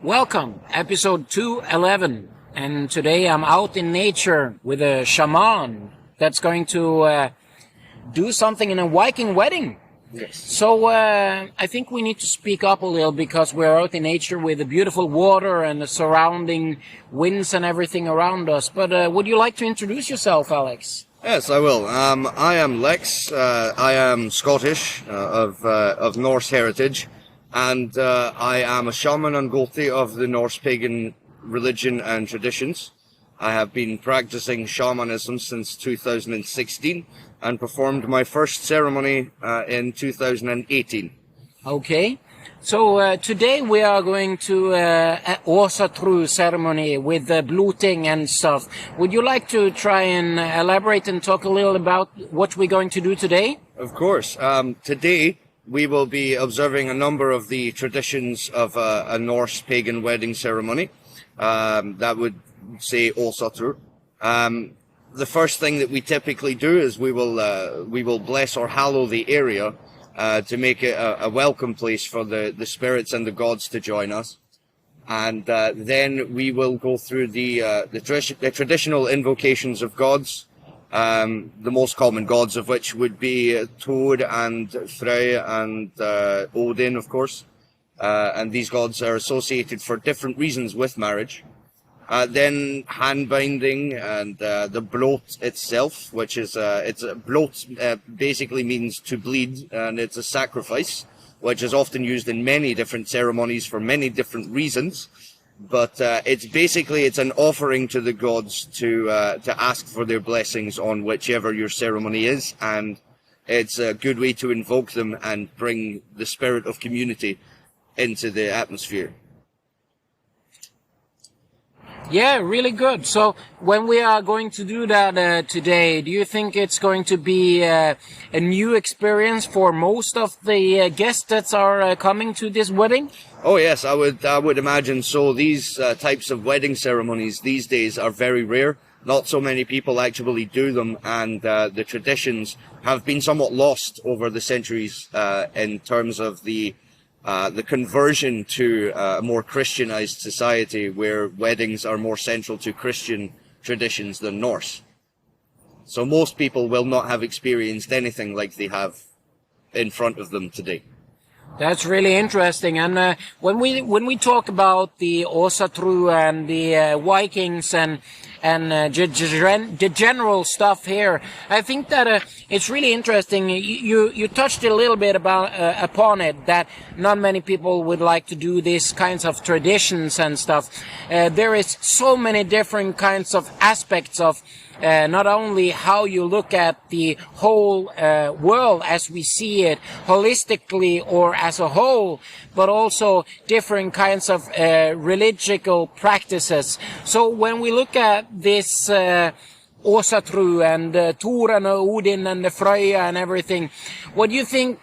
Welcome, episode 211, and today I'm out in nature with a shaman that's going to do something in a Viking wedding. Yes. So I think we need to speak up a little because we're out in nature with the beautiful water and the surrounding winds and everything around us. But would you like to introduce yourself, Alex? Yes, I will. I am Lex. I am Scottish, of Norse heritage, and I am a shaman and Goði of the Norse pagan religion and traditions. I have been practicing shamanism since 2016 and performed my first ceremony in 2018. Okay. So today we are going to Åsatru ceremony with bloating and stuff. Would you like to try and elaborate and talk a little about what we're going to do today? Of course. Today we will be observing a number of the traditions of a Norse pagan wedding ceremony. That would say Åsatru. The first thing that we typically do is we will bless or hallow the area to make it a welcome place for the spirits and the gods to join us. And then we will go through the traditional invocations of gods, the most common gods of which would be Thor and Frey and Odin, of course. And these gods are associated for different reasons with marriage. Then hand binding and the bloat itself, which is bloat basically means to bleed, and it's a sacrifice, which is often used in many different ceremonies for many different reasons. But it's an offering to the gods to ask for their blessings on whichever your ceremony is, and it's a good way to invoke them and bring the spirit of community into the atmosphere. Yeah, really good. So when we are going to do that today, do you think it's going to be a new experience for most of the guests that are coming to this wedding? Oh yes, I would imagine so. These types of wedding ceremonies these days are very rare. Not so many people actually do them, and the traditions have been somewhat lost over the centuries in terms of the conversion to a more Christianized society where weddings are more central to Christian traditions than Norse. So most people will not have experienced anything like they have in front of them today. That's really interesting. And when we talk about the Åsatru and the Vikings and the general stuff here, I think that it's really interesting. You touched a little bit upon it, that not many people would like to do these kinds of traditions and stuff. There is so many different kinds of aspects of not only how you look at the whole world as we see it holistically or as a whole, but also different kinds of religious practices. So when we look at this Åsatru and Thor and Odin and the Freya and everything, what do you think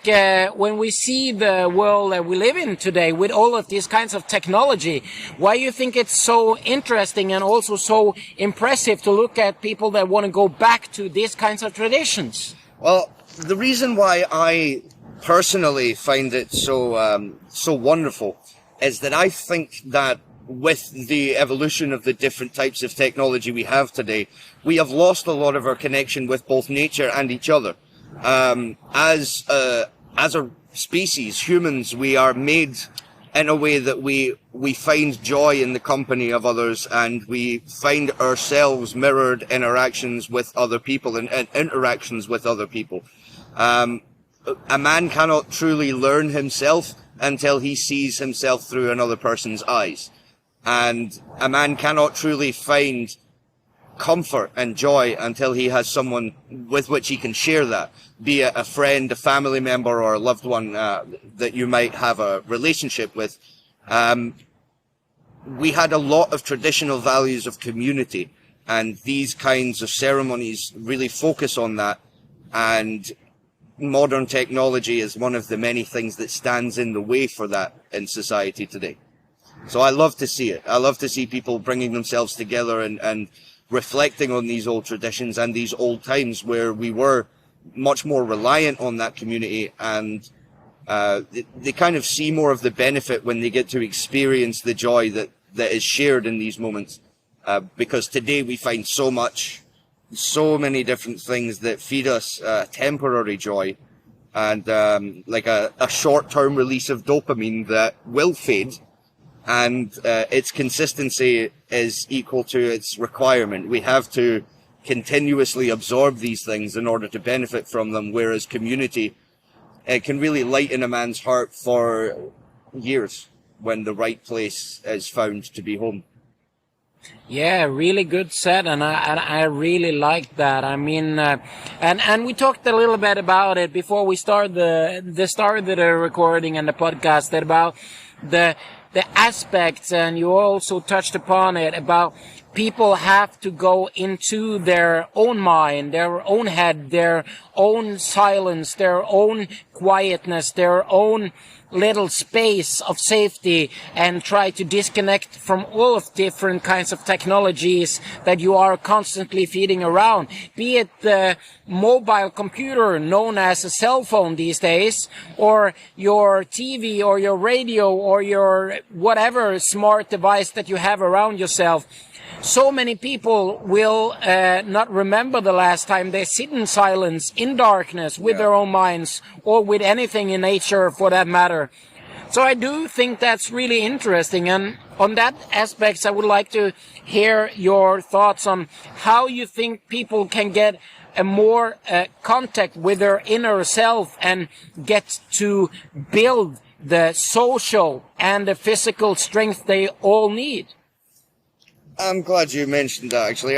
when we see the world that we live in today with all of these kinds of technology, why do you think it's so interesting and also so impressive to look at people that want to go back to these kinds of traditions? Well, the reason why I personally find it so wonderful is that I think that with the evolution of the different types of technology we have today, we have lost a lot of our connection with both nature and each other. As a species, humans, we are made in a way that we find joy in the company of others, and we find ourselves mirrored interactions with other people and interactions with other people. A man cannot truly learn himself until he sees himself through another person's eyes. And a man cannot truly find comfort and joy until he has someone with which he can share that, be it a friend, a family member, or a loved one that you might have a relationship with. We had a lot of traditional values of community, and these kinds of ceremonies really focus on that. And modern technology is one of the many things that stands in the way for that in society today. So I love to see it. I love to see people bringing themselves together and reflecting on these old traditions and these old times where we were much more reliant on that community, and They kind of see more of the benefit when they get to experience the joy that is shared in these moments. Because today we find so many different things that feed us temporary joy, and like a short-term release of dopamine that will fade, and its consistency is equal to its requirement. We have to continuously absorb these things in order to benefit from them, whereas community, it can really lighten a man's heart for years when the right place is found to be home. Yeah, really good set, and I really like that. I mean, and we talked a little bit about it before we start the start of the recording and the podcast, that about the aspects, and you also touched upon it, about people have to go into their own mind, their own head, their own silence, their own quietness, their own little space of safety, and try to disconnect from all of different kinds of technologies that you are constantly feeding around, be it the mobile computer known as a cell phone these days, or your TV or your radio or your whatever smart device that you have around yourself. So many people will not remember the last time they sit in silence, in darkness, with their own minds, or with anything in nature for that matter. So I do think that's really interesting. And on that aspect, I would like to hear your thoughts on how you think people can get a more contact with their inner self and get to build the social and the physical strength they all need. I'm glad you mentioned that, actually.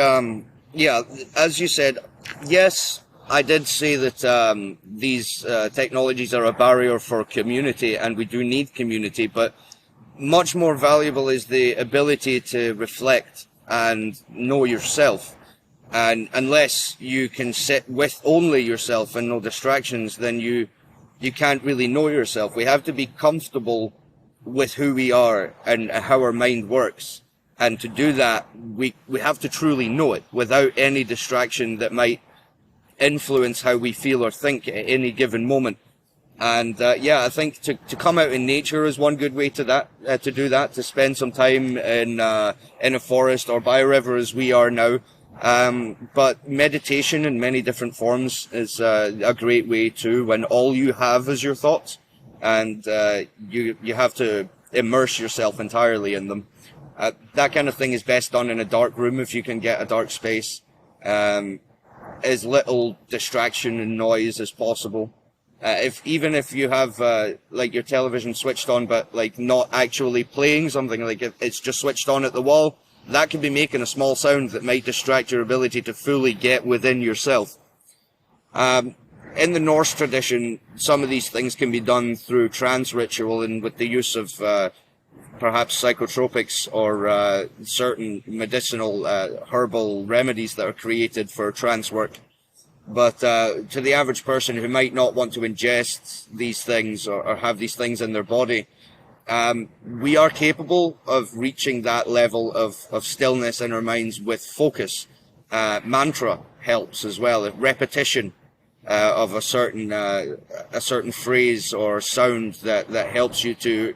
Yeah, as you said, yes, I did say that these technologies are a barrier for community, and we do need community, but much more valuable is the ability to reflect and know yourself. And unless you can sit with only yourself and no distractions, then you can't really know yourself. We have to be comfortable with who we are and how our mind works. And to do that, we have to truly know it without any distraction that might influence how we feel or think at any given moment. And yeah, I think to come out in nature is one good way to do that. To spend some time in a forest or by a river, as we are now. But meditation in many different forms is a great way too, when all you have is your thoughts, and you have to immerse yourself entirely in them. That kind of thing is best done in a dark room if you can get a dark space. As little distraction and noise as possible. Even if you have like your television switched on, but like not actually playing something, like if it's just switched on at the wall, that could be making a small sound that might distract your ability to fully get within yourself. In the Norse tradition, some of these things can be done through trance ritual and with the use of perhaps psychotropics or certain medicinal herbal remedies that are created for trance work. But to the average person who might not want to ingest these things or have these things in their body, we are capable of reaching that level of stillness in our minds with focus. Mantra helps as well. Repetition of a certain phrase or sound that helps you to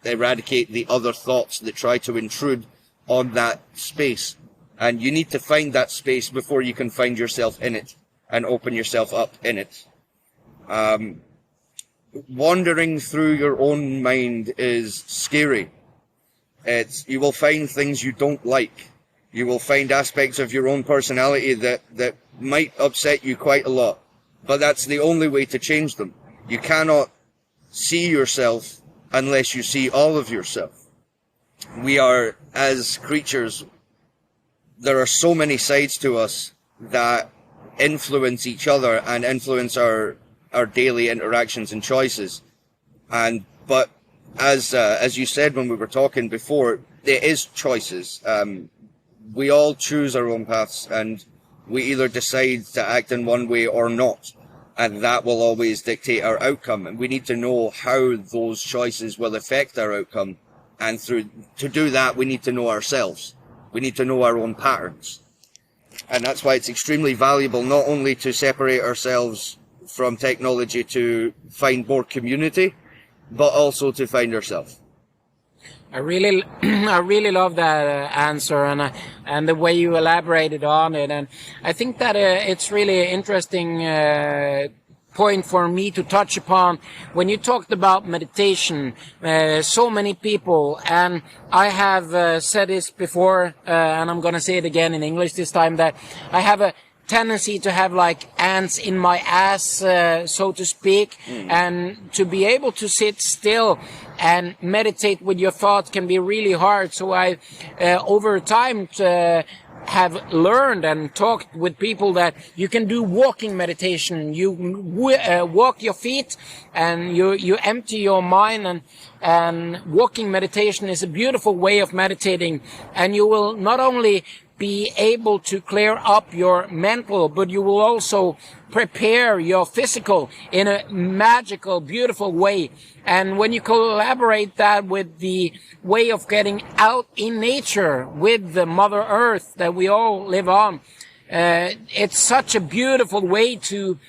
eradicate the other thoughts that try to intrude on that space. And you need to find that space before you can find yourself in it and open yourself up in it. Wandering through your own mind is scary. You will find things you don't like. You will find aspects of your own personality that might upset you quite a lot. But that's the only way to change them. You cannot see yourself unless you see all of yourself. We are, as creatures, there are so many sides to us that influence each other and influence our daily interactions and choices. But as you said when we were talking before, there is choices. We all choose our own paths, and we either decide to act in one way or not. And that will always dictate our outcome. And we need to know how those choices will affect our outcome. And to do that, we need to know ourselves. We need to know our own patterns. And that's why it's extremely valuable not only to separate ourselves from technology to find more community, but also to find yourself. I really, I really love that answer and the way you elaborated on it, and I think that it's really interesting point for me to touch upon when you talked about meditation. So many people, and I have said this before, and I'm going to say it again in English this time, that I have a tendency to have like ants in my ass, so to speak, and to be able to sit still and meditate with your thoughts can be really hard. So I, over time, have learned and talked with people that you can do walking meditation. You walk your feet and you empty your mind, and walking meditation is a beautiful way of meditating, and you will not only be able to clear up your mental, but you will also prepare your physical in a magical, beautiful way. And when you collaborate that with the way of getting out in nature with the Mother Earth that we all live on, it's such a beautiful way to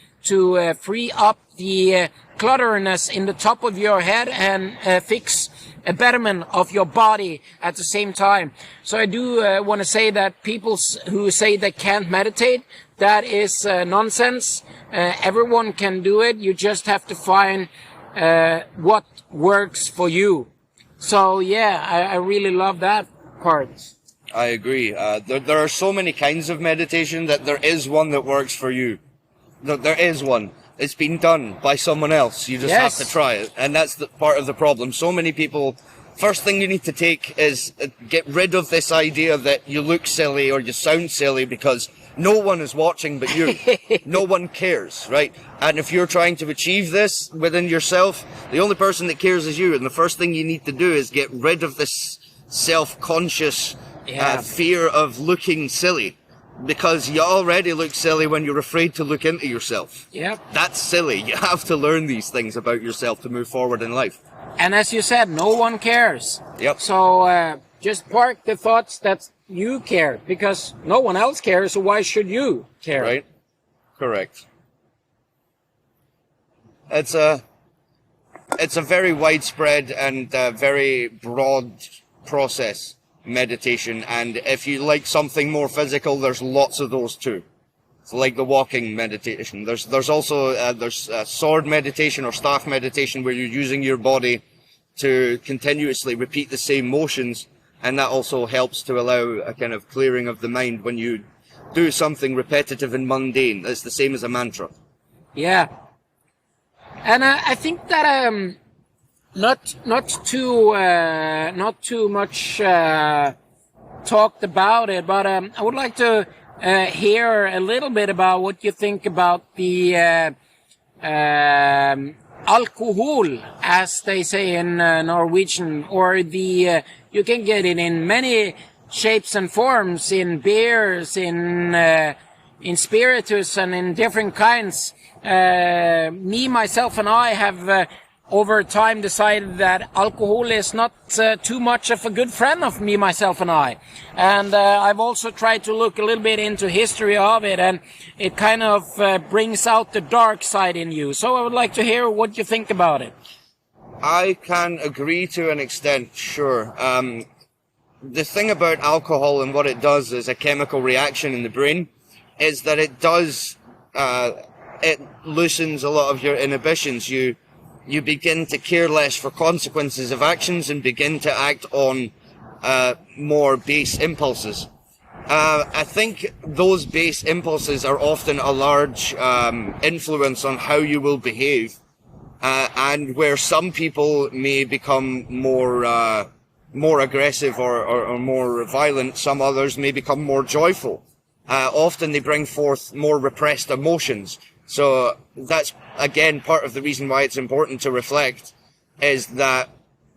free up the clutterness in the top of your head and fix a betterment of your body at the same time. So I do want to say that people who say they can't meditate, that is nonsense. Everyone can do it. You just have to find what works for you. So yeah, I really love that part. I agree. There are so many kinds of meditation that there is one that works for you. There is one. It's been done by someone else. You just have to try it. And that's the part of the problem. So many people, first thing you need to take is get rid of this idea that you look silly or you sound silly because no one is watching but you. No one cares, right? And if you're trying to achieve this within yourself, the only person that cares is you. And the first thing you need to do is get rid of this self-conscious fear of looking silly. Because you already look silly when you're afraid to look into yourself. Yep. That's silly. You have to learn these things about yourself to move forward in life. And as you said, no one cares. Yep. So just park the thoughts that you care, because no one else cares, so why should you care? Right. Correct. It's a very widespread and very broad process, meditation, and if you like something more physical, there's lots of those too. It's like the walking meditation. There's also sword meditation or staff meditation, where you're using your body to continuously repeat the same motions, and that also helps to allow a kind of clearing of the mind when you do something repetitive and mundane. It's the same as a mantra. Yeah, and I think that not too much talked about it, but I would like to hear a little bit about what you think about the alcohol, as they say in Norwegian, or the you can get it in many shapes and forms, in beers, in spiritus, and in different kinds. Me, myself, and I have over time decided that alcohol is not too much of a good friend of me, myself, and I. And I've also tried to look a little bit into history of it, and it kind of brings out the dark side in you. So I would like to hear what you think about it. I can agree to an extent, sure. The thing about alcohol and what it does as a chemical reaction in the brain is that it does, it loosens a lot of your inhibitions. You begin to care less for consequences of actions and begin to act on more base impulses. I think those base impulses are often a large influence on how you will behave, and where some people may become more aggressive or more violent, some others may become more joyful. Often they bring forth more repressed emotions. So that's, again, part of the reason why it's important to reflect, is that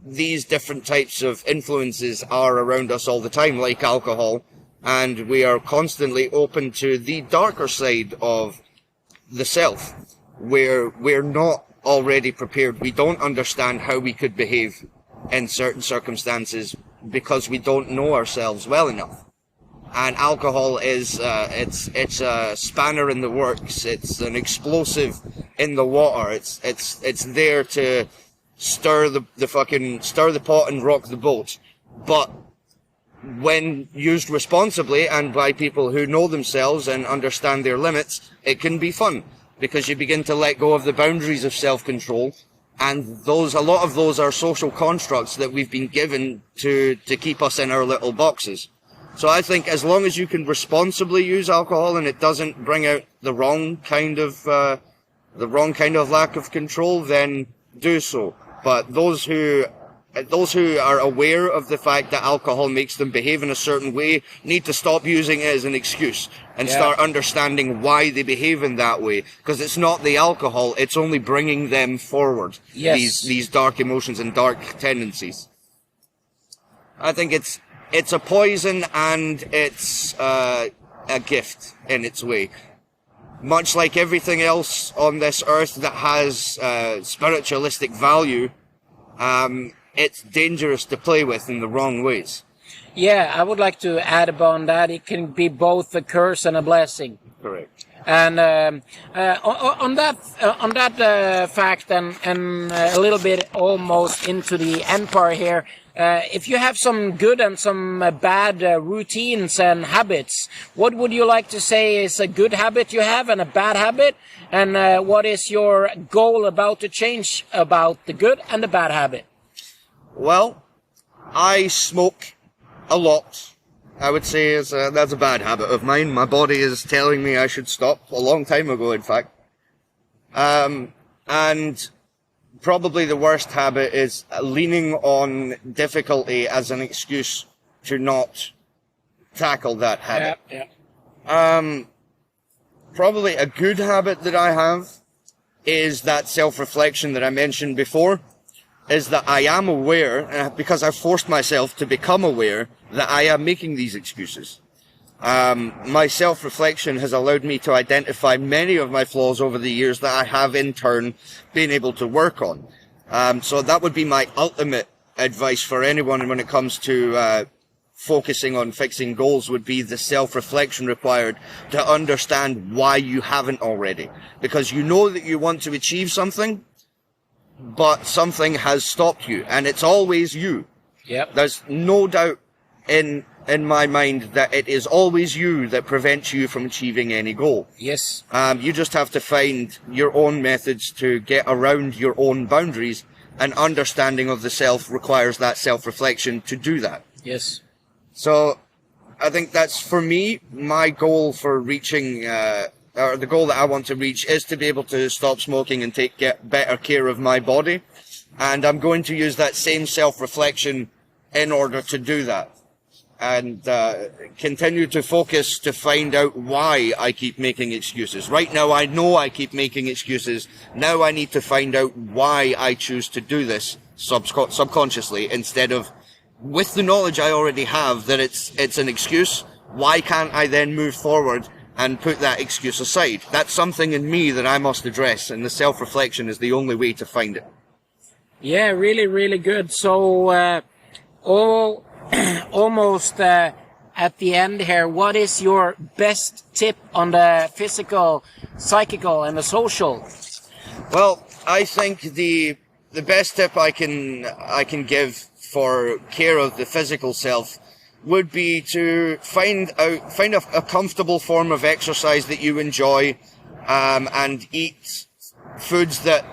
these different types of influences are around us all the time, like alcohol, and we are constantly open to the darker side of the self, where we're not already prepared. We don't understand how we could behave in certain circumstances because we don't know ourselves well enough. And alcohol is it's a spanner in the works. It's an explosive in the water. It's there to stir the pot and rock the boat. But when used responsibly and by people who know themselves and understand their limits, it can be fun, because you begin to let go of the boundaries of self-control, and a lot of those are social constructs that we've been given to keep us in our little boxes. So I think as long as you can responsibly use alcohol and it doesn't bring out the wrong kind of lack of control, then do so. But those who are aware of the fact that alcohol makes them behave in a certain way need to stop using it as an excuse and start understanding why they behave in that way. Because it's not the alcohol, it's only bringing them forward. Yes. These dark emotions and dark tendencies. I think it's a poison, and it's a gift in its way. Much like everything else on this earth that has spiritualistic value, it's dangerous to play with in the wrong ways. Yeah, I would like to add upon that. It can be both a curse and a blessing. Correct. And on that fact, and a little bit almost into the end part here, if you have some good and some bad routines and habits, what would you like to say is a good habit you have and a bad habit? And what is your goal about to change about the good and the bad habit? Well, I smoke a lot. I would say that's a bad habit of mine. My body is telling me I should stop a long time ago, in fact. And probably the worst habit is leaning on difficulty as an excuse to not tackle that habit. Probably a good habit that I have is that self-reflection that I mentioned before, is that I am aware, because I've forced myself to become aware, that I am making these excuses. My self-reflection has allowed me to identify many of my flaws over the years that I have in turn been able to work on. So that would be my ultimate advice for anyone when it comes to focusing on fixing goals, would be the self-reflection required to understand why you haven't already. Because you know that you want to achieve something, but something has stopped you, and it's always you. Yep. There's no doubt in my mind that it is always you that prevents you from achieving any goal. Yes. You just have to find your own methods to get around your own boundaries, and understanding of the self requires that self-reflection to do that. Yes. So I think that's, for me, my goal for reaching, or the goal that I want to reach, is to be able to stop smoking and get better care of my body. And I'm going to use that same self-reflection in order to do that. And continue to focus to find out why I keep making excuses. Right now I know I keep making excuses. Now I need to find out why I choose to do this subconsciously, instead of with the knowledge I already have that it's an excuse. Why can't I then move forward and put that excuse aside? That's something in me that I must address, and the self-reflection is the only way to find it. Yeah, really, really good. So, almost at the end here, what is your best tip on the physical, psychical, and the social? Well, I think the best tip I can give for care of the physical self would be to find a comfortable form of exercise that you enjoy, and eat foods that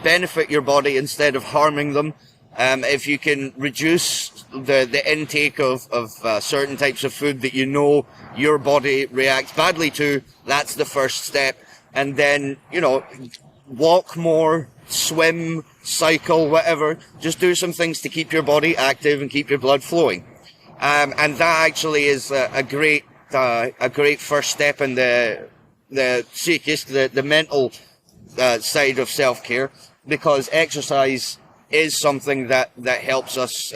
benefit your body instead of harming them. If you can reduce the intake of certain types of food that you know your body reacts badly to, that's the first step. And then, walk more, swim, cycle, whatever. Just do some things to keep your body active and keep your blood flowing. And that actually is a great first step in the psychic, the mental side of self-care, because exercise is something that helps us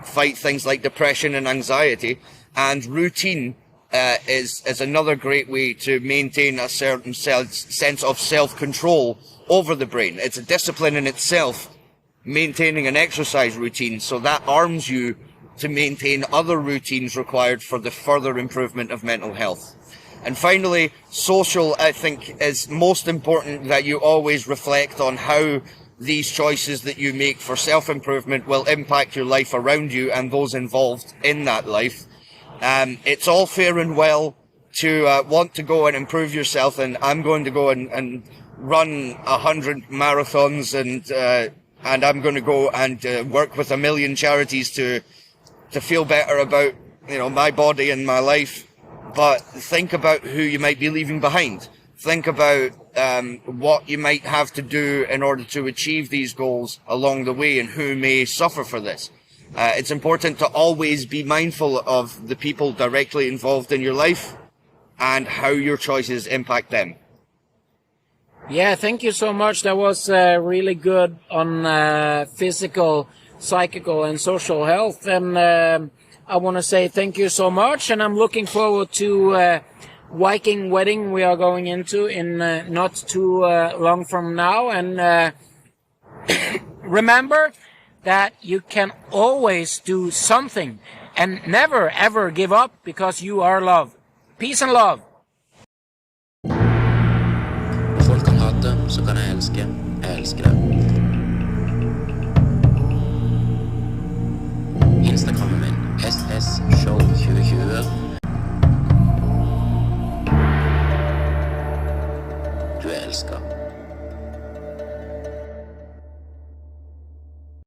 fight things like depression and anxiety, and routine is another great way to maintain a certain sense of self-control over the brain. It's a discipline in itself, maintaining an exercise routine, so that arms you to maintain other routines required for the further improvement of mental health. And finally, social, I think, is most important, that you always reflect on how these choices that you make for self-improvement will impact your life around you and those involved in that life. It's all fair and well to want to go and improve yourself, and I'm going to go and run 100 marathons, and I'm going to go and work with 1 million charities to feel better about, you know, my body and my life. But think about who you might be leaving behind. Think about what you might have to do in order to achieve these goals along the way, and who may suffer for this. It's important to always be mindful of the people directly involved in your life and how your choices impact them. Yeah, thank you so much. That was really good on physical, psychical, and social health. And I want to say thank you so much. And I'm looking forward to Viking wedding we are going into in not too long from now. And remember that you can always do something, and never ever give up, because you are loved. Peace and love. Folk kan hate, så kan jeg elske. Jeg elsker det. Instagrammen min, SSShow2020.